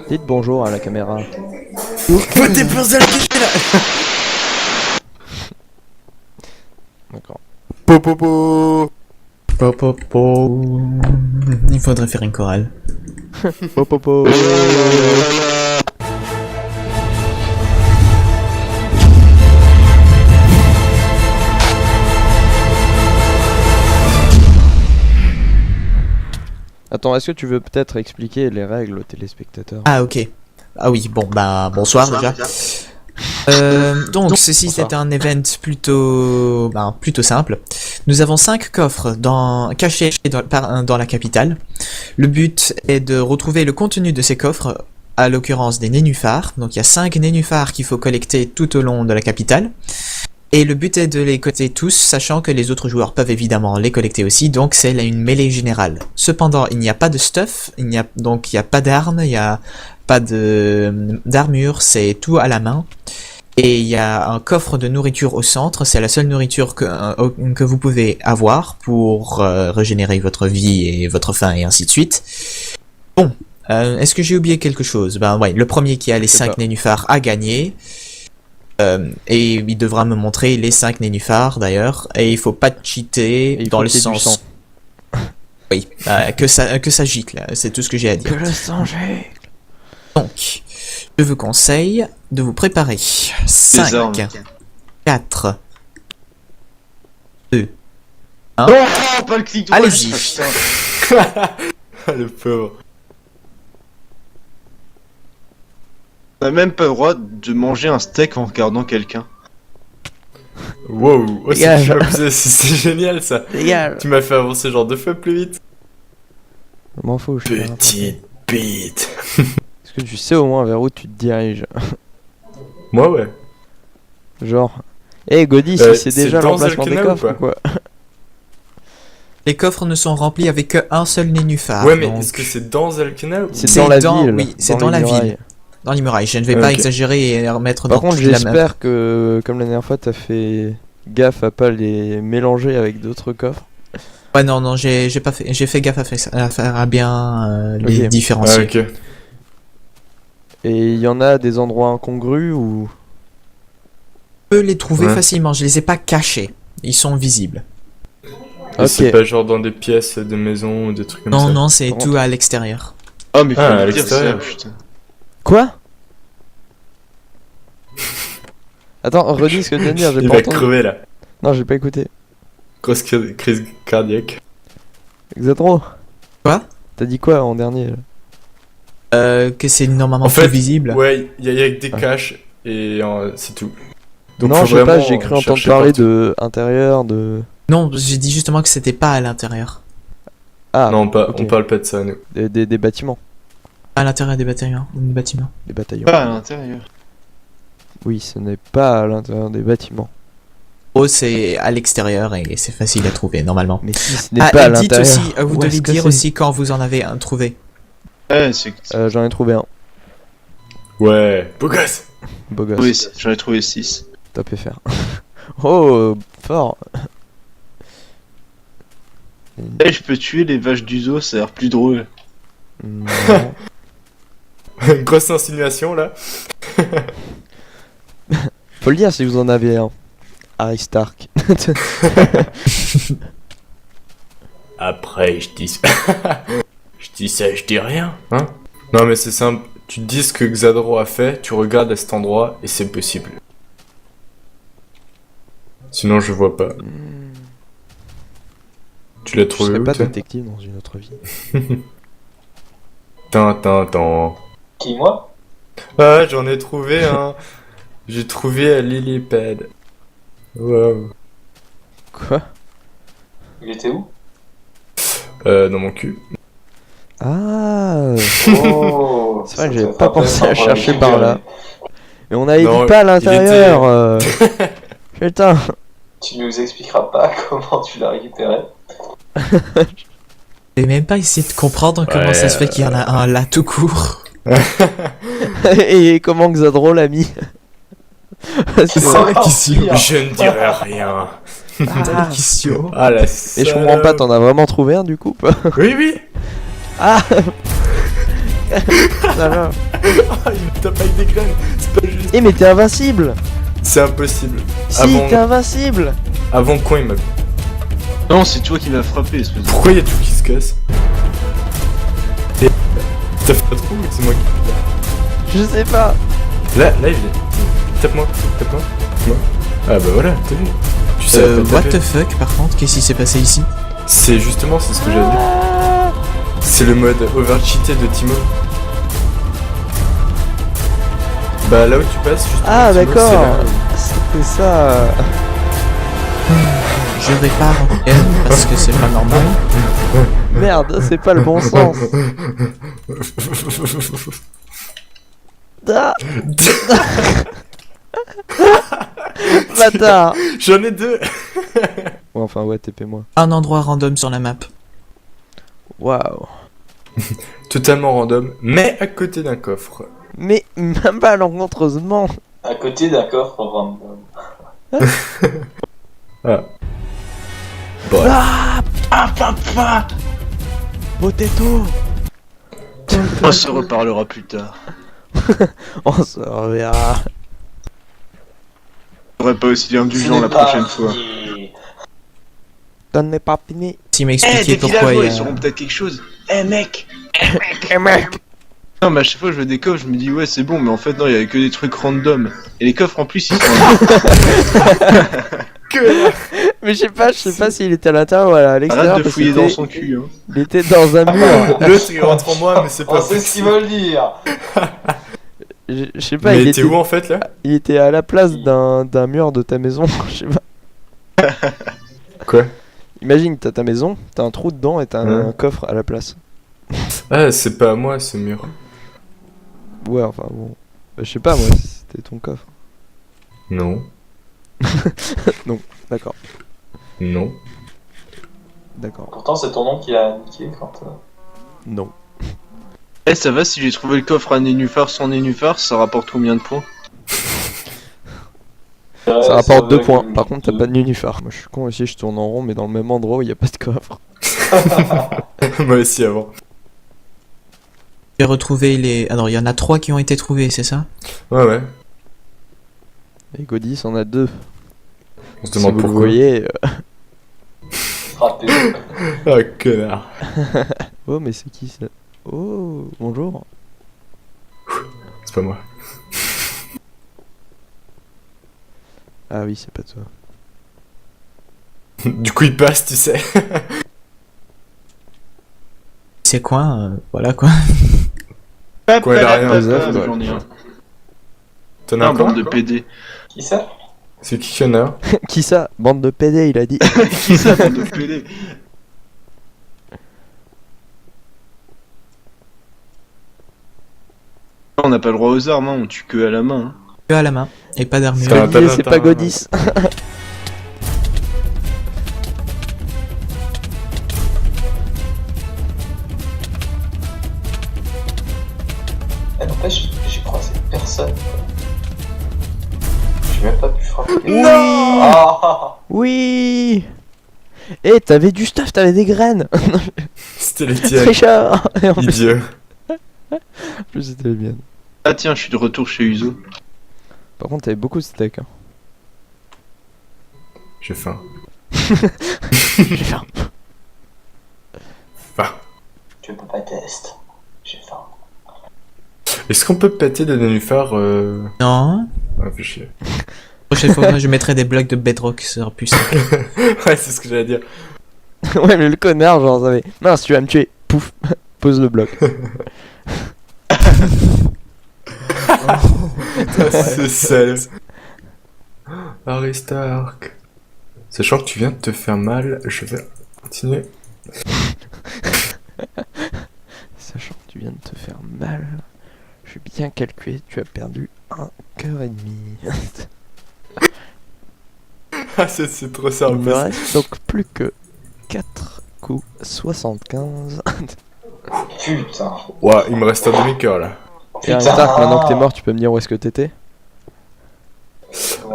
Dites bonjour à la caméra. Votez pour Zalkina. D'accord. Popopo. Popopo. Il faudrait faire une chorale. Popopo. Attends, est-ce que tu veux peut-être expliquer les règles aux téléspectateurs? Ah ok. Ah oui, bon bah bonsoir déjà. Donc ceci c'est un event plutôt simple. Nous avons 5 coffres cachés dans la capitale. Le but est de retrouver le contenu de ces coffres, à l'occurrence des nénuphars. Donc il y a 5 nénuphars qu'il faut collecter tout au long de la capitale. Et le but est de les collecter tous, sachant que les autres joueurs peuvent évidemment les collecter aussi, donc c'est une mêlée générale. Cependant, il n'y a pas de stuff, il n'y a pas d'armes, il n'y a pas d'armure, c'est tout à la main. Et il y a un coffre de nourriture au centre, c'est la seule nourriture que vous pouvez avoir pour régénérer votre vie et votre faim et ainsi de suite. Bon, est-ce que j'ai oublié quelque chose? Ben ouais, le premier qui a les 5 nénuphars a gagné. Et il devra me montrer les 5 nénuphars d'ailleurs, et il faut pas cheater dans le sens. Oui, que ça gicle, c'est tout ce que j'ai à dire. Que le sang gicle. Donc, je vous conseille de vous préparer. 5, 4, 2, 1. Oh, pas le clic droit. Allez-y. Le pauvre. On n'a même pas le droit de manger un steak en regardant quelqu'un. Wow, oh, Yeah. c'est génial ça. Regarde. Tu m'as fait avancer genre 2 fois plus vite. Je m'en fous, je sais pas. Petite bite. Est-ce que tu sais au moins vers où tu te diriges? Moi ouais. Genre, hey Godis, C'est c'est déjà dans l'emplacement des Zalkina ou coffres pas ou quoi? Les coffres ne sont remplis avec qu'un seul nénuphar. ouais mais donc est-ce que c'est dans Zalkina ou... C'est dans la ville. Oui, c'est dans les la murailles. ville. Dans les murailles, je ne vais Ah, pas ok. exagérer et remettre Par dans contre, toute la map. j'espère que, comme la dernière fois, t'as fait gaffe à pas les mélanger avec d'autres coffres. Ouais, non, j'ai fait gaffe à faire à bien les Ok. différencier. Ah ok. Et il y en a des endroits incongrus ou... Je peux les trouver Ouais. facilement, je les ai pas cachés. Ils sont visibles. Et c'est Ok. pas genre dans des pièces de maison ou des trucs comme ça. Non, non, c'est Par tout à l'extérieur. Oh, mais faut Ah, à le dire ça, l'extérieur. putain. Quoi? Attends, redis ce que tu viens de dire, j'ai Il pas va entendu. crever là. Non, j'ai pas écouté. Grosse crise cardiaque. Exatro. Quoi? T'as dit quoi en dernier là? Que c'est normalement En fait, plus visible. Ouais, il y a que des caches et c'est tout. Non, faut je sais pas, vraiment j'ai cru entendre chercher parler partout. de intérieur, de... Non, j'ai dit justement que c'était pas à l'intérieur. Ah, Non, ok. on parle pas de ça nous. Des bâtiments, À l'intérieur des bâtiments. des bataillons. Pas à l'intérieur. Oui, ce n'est pas à l'intérieur des bâtiments. Oh, c'est à l'extérieur et c'est facile à trouver normalement. Mais si ce n'est Ah, pas à et dites l'intérieur... aussi, vous où devez est-ce que dire c'est aussi quand vous en avez un trouvé. Ouais, c'est. J'en ai trouvé un. Ouais, beau gosse. Beau gosse. Oui, j'en ai trouvé 6. Top FR. Oh, fort. Eh, je peux tuer les vaches du zoo, ça a l'air plus drôle. Non. Grosse insinuation là. Faut le dire si vous en avez un. Harry Stark. Après, je dis... je dis ça, je dis rien, hein. Non mais c'est simple, tu te dis ce que Xadro a fait, tu regardes à cet endroit et c'est possible. Sinon je vois pas. Tu l'as Je trouvé serais où pas toi? détective dans une autre vie. Tintin. Qui, moi? Ah, j'en ai trouvé un. J'ai trouvé un Lillipad. Wow. Quoi? Il était où? Dans mon cul. Ah. Oh, C'est vrai que ça j'avais doit être pas pensé à intéressant pour la chercher culture. par là. Mais on avait Non, dit pas à il l'intérieur. Putain. Tu nous expliqueras pas comment tu l'as récupéré. J'ai même pas essayé de comprendre comment ça se fait qu'il y en a un là tout court. Et comment Xadro l'a mis? C'est vrai. encore pire. Je ne dirai rien. Ah. Ah la Et je comprends pas, t'en as vraiment trouvé un du coup? Oui, oui. Ah. salope. Ah, il me tape avec des graines. C'est pas juste. Eh mais t'es invincible. C'est impossible. Si, Avant- t'es invincible. Avant quoi il m'a. Non, c'est toi qui m'as frappé, espèce de... Pourquoi il y a tout qui se casse? Et- T'as fait un trou ou c'est moi qui. Je sais pas. Là, il vient. Tape-moi. Tape-moi. Ah bah voilà, t'as vu. Tu sais pas What taper. the fuck, par contre, qu'est-ce qui s'est passé ici? C'est justement c'est ce que j'ai dit. C'est le mode over-cheaté de Timo. Bah là où tu passes, justement. Ah Timo, d'accord. c'est là. C'était ça. Je répare en PM parce que c'est pas normal. Merde, c'est pas le bon sens. Ah. Bâtard. J'en ai deux. Ouais, enfin ouais, TP-moi. Un endroit random sur la map. Waouh. Totalement random, mais à côté d'un coffre. Mais même pas l'encontreusement. À côté d'un coffre random. Ah. Bon, Ah, Potato. On se reparlera plus tard. On se reverra. J'aurais pas aussi indulgent Ce n'est la pas prochaine fois. fini. Ça n'est pas fini. S'il Eh, m'expliquait des pourquoi villageois, il y ils a... sauront peut-être quelque chose. Eh mec. mec. Non, mais à chaque fois que je veux des coffres, je me dis ouais, c'est bon, mais en fait, non, il y avait que des trucs random. Et les coffres en plus, ils sont. Mais je sais pas s'il était à l'intérieur ou à l'extérieur. Arrête de parce fouiller qu'il dans était- son cul, hein. Il était dans un mur. l'autre il rentre en moi, mais c'est On pas sait ce qu'ils veulent dire. Je sais pas, Mais il t'es était, où en fait là? il était à la place d'un mur de ta maison. Je sais pas. Quoi? Imagine, t'as ta maison, t'as un trou dedans et t'as un Ouais. coffre à la place. Ah, c'est pas à moi ce mur. Ouais, enfin bon. Bah, je sais pas, moi, c'était ton coffre. Non. D'accord, Non. d'accord. Pourtant, c'est ton nom qui l'a niqué quand. Non. Eh, ça va si j'ai trouvé le coffre à Nénuphar sans Nénuphar, ça rapporte combien de points? Ça rapporte 2 points. Par contre, t'as pas de nénuphar. Moi, je suis con aussi, je tourne en rond, mais dans le même endroit où il y a pas de coffre. Moi aussi avant. J'ai retrouvé les... Alors, il y en a 3 qui ont été trouvés, c'est ça? Ouais. Et Godis en a 2. On se Si demande vous le pourquoi. voyez. Raté. Ah, connard. Oh, mais c'est qui ça? Oh, bonjour. C'est pas moi. Ah oui, c'est pas toi. Du coup, il passe, tu sais. C'est quoi voilà quoi. Quoi, il a rien. J'en ai un. T'en as Un encore? bande de PD. Qui ça? C'est qui en a? Qui ça? Bande de PD, il a dit. Qui ça, bande de PD? On n'a pas le droit aux armes, hein, on tue que à la main. Hein. Que à la main, et pas d'armure. Ça va. Olivier, c'est pas Godis. Eh, n'empêche, j'ai croisé personne. Quoi. J'ai même pas pu frapper. Non Ah. Oui. Eh, t'avais du stuff, t'avais des graines. C'était les tiennes. Trichard. Et en plus, Idiot. c'était les miennes. Ah tiens, je suis de retour chez Uzo. Par contre, t'avais beaucoup de steak. Hein. J'ai faim. J'ai faim. Tu peux pas tester. J'ai faim. Est-ce qu'on peut péter des nénuphars Non. Ah, fait chier. Prochaine fois, je mettrai des blocs de bedrock, ça sera plus simple. Ouais, c'est ce que j'allais dire. Ouais, mais le connard, genre, savait. Mince, tu vas me tuer. Pouf. Pose le bloc. C'est sale. Aristark. Sachant que tu viens de te faire mal, je vais continuer. Sachant que tu viens de te faire mal, je vais bien calculer, tu as perdu un cœur et demi. Ah, c'est trop ça en Il me plus. reste donc plus que 4 coups 75. Putain. Ouah, il me reste un demi-cœur là. Et Aristark, maintenant que t'es mort, tu peux me dire où est-ce que t'étais?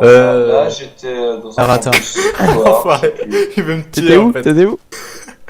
Là, j'étais dans un. Alors, attends. campus, Enfoiré. je sais plus. Il veut me tuer T'étais en où? fait. T'étais où?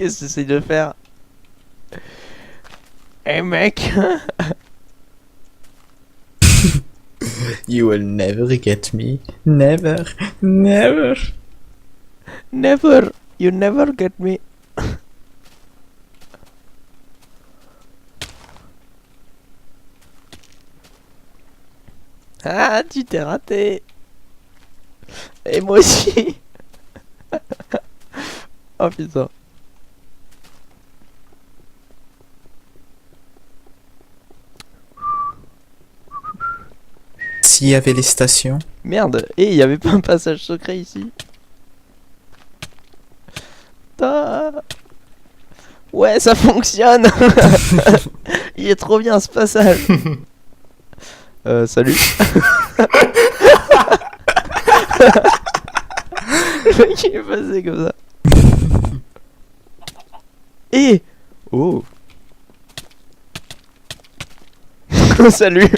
Qu'est-ce que t'essayes de faire? Eh mec. You will never get me. Never. Never. Never. You never get me. Ah, tu t'es raté. Et moi aussi. Oh putain. S'il y avait les stations. Merde. Et il y avait pas un passage secret ici. Ah. Ouais, ça fonctionne. Il est trop bien ce passage. Salut. Le mec il est passé comme ça. Et oh. Salut.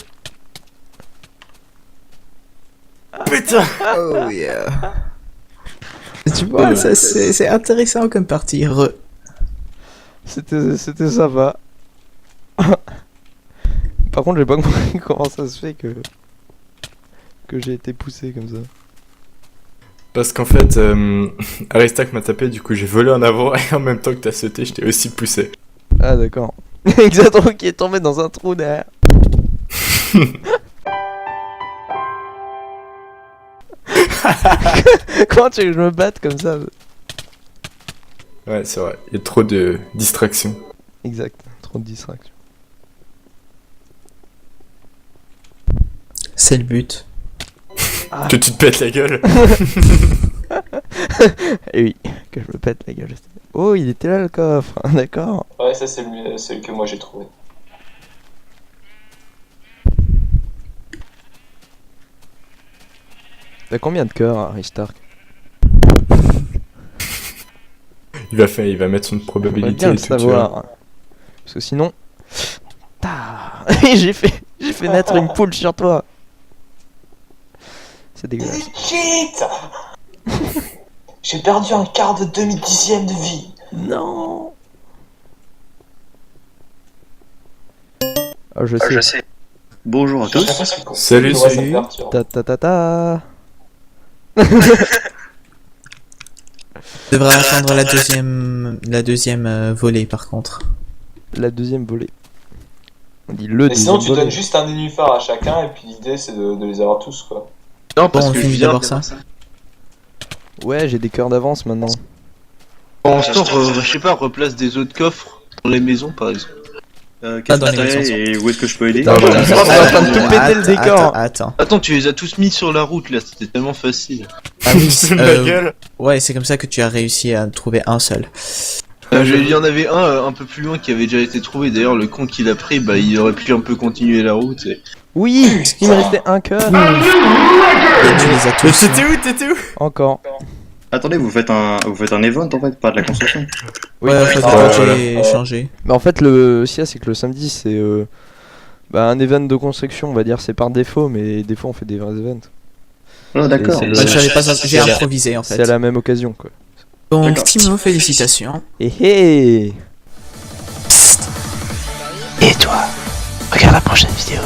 Putain. Oh yeah. Tu vois, ça, c'est intéressant comme partie. C'était sympa. Par contre, j'ai pas compris comment ça se fait que j'ai été poussé comme ça. Parce qu'en fait, Aristak m'a tapé, du coup j'ai volé en avant et en même temps que t'as sauté, je t'ai aussi poussé. Ah d'accord. Xadro qui est tombé dans un trou derrière. Comment tu veux que je me batte comme ça? Ouais, c'est vrai, il y a trop de distractions. Exact, trop de distractions. C'est le but. Que tu te pètes la gueule. Et oui, que je me pète la gueule. Oh, il était là le coffre, d'accord. Ouais, ça c'est celui que moi j'ai trouvé. T'as combien de cœurs, Aristark? Il va mettre une On va probabilité bien et le tout, tu vois. savoir. Parce que sinon... Ta j'ai fait naître une poule sur toi. C'est dégueulasse. Cheat. J'ai perdu un quart de demi-dixième de vie. Non. Ah, je sais. Bonjour à Je sais tous. pas ce que- Salut, Ouais, ça me salut. perturbe. Ta ta ta ta. Tu devrais attendre la deuxième volée par contre. La deuxième volée. On dit le Mais sinon, deuxième tu donnes volée. juste un nénuphar à chacun, et puis l'idée c'est de les avoir tous, quoi. Non, parce Bon, on que je finit viens d'abord ça. Ouais, j'ai des cœurs d'avance maintenant. en store, je sais pas, replace des autres coffres dans les maisons par exemple. Pas dans Qu'est-ce les que maisons. t'as et où est-ce que je peux aider Putain, voilà. on est en train de tout péter le décor. Attends. Attends, tu les as tous mis sur la route là, c'était tellement facile. Ah oui, Ma gueule. ouais, c'est comme ça que tu as réussi à trouver un seul. Il y en avait un peu plus loin qui avait déjà été trouvé. D'ailleurs, le con qu'il a pris, bah il aurait pu un peu continuer la route. Et... Oui, parce qu'il me restait un cœur. Et tu les as Mais tous. t'étais où? Encore. Attendez, vous faites un event en fait, pas de la construction. Oui, Ouais, ouais, faut ouais, que ouais. j'ai changé. Mais en fait, le SIA, c'est que le samedi, c'est un event de construction, on va dire, c'est par défaut, mais des fois on fait des vrais events. Oh d'accord. c'est le- Bah, je savais pas, j'ai improvisé en C'est fait. à la même occasion, quoi. Donc, D'accord. Timo, félicitations. Et hey. Et toi, regarde la prochaine vidéo.